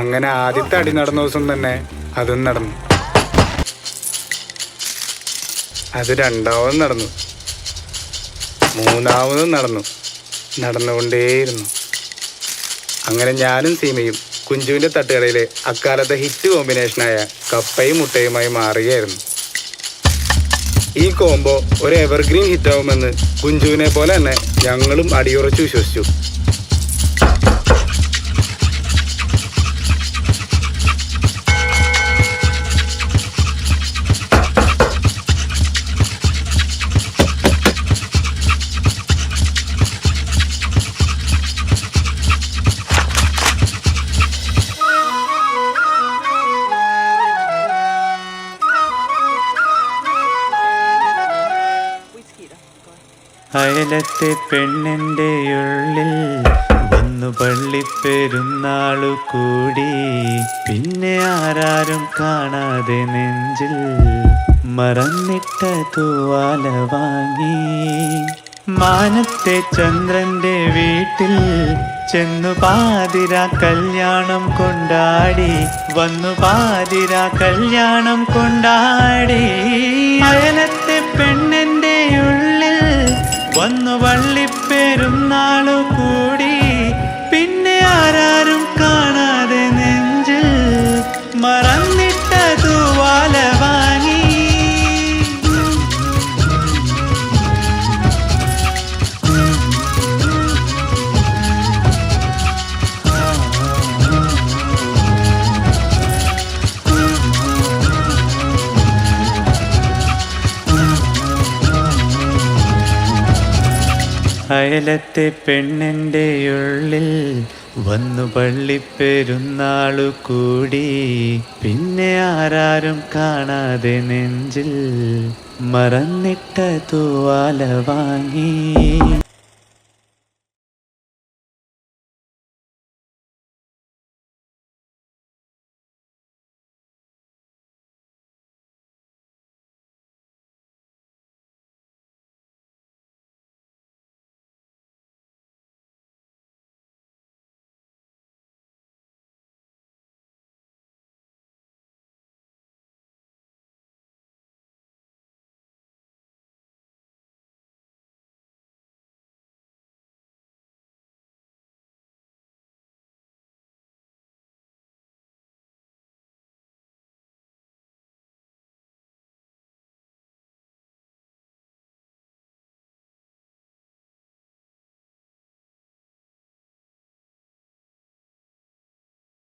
അങ്ങനെ ആദ്യത്തെ അടി നടന്ന ദിവസം തന്നെ അതും നടന്നു. അത് രണ്ടാമതും നടന്നു, മൂന്നാമതും നടന്നുകൊണ്ടേയിരുന്നു. അങ്ങനെ ഞാനും സീമയും കുഞ്ചുവിൻ്റെ തട്ടുകടയിലെ അക്കാലത്തെ ഹിറ്റ് കോമ്പിനേഷനായ കപ്പയും മുട്ടയുമായി മാറുകയായിരുന്നു. ഈ കോംബോ ഒരു എവർഗ്രീൻ ഹിറ്റാവുമെന്ന് കുഞ്ചുവിനെ പോലെ തന്നെ ഞങ്ങളും അടിയുറച്ചു വിശ്വസിച്ചു. അയലത്തെ പെണ്ണിൻ്റെ ഉള്ളിൽ വന്നു പള്ളിപ്പെരുന്നാളു കൂടി. പിന്നെ ആരാരും കാണാതെ നെഞ്ചിൽ മറന്നിട്ട തൂവാല വാങ്ങി. മാനത്തെ ചന്ദ്രന്റെ വീട്ടിൽ ചെന്നു പാതിര കല്യാണം കൊണ്ടാടി. വന്നു പാതിര കല്യാണം കൊണ്ടാടി. അയലത്തെ പെണ്ണിൻ്റെ ഉള്ളിൽ വന്നു വള്ളിപ്പെരുന്നാളു കൂടി. പിന്നെ ആരാരും കാണാതെ നെഞ്ചിൽ മറന്നിട്ട തൂവാല വാങ്ങി. അയലത്തെ പെണ്ണിൻ്റെ ഉള്ളിൽ വന്നു പള്ളിപ്പെരുന്നാളു കൂടി. പിന്നെ ആരാരും കാണാതെ നെഞ്ചിൽ മറന്നിട്ട തൂവാല വാങ്ങി.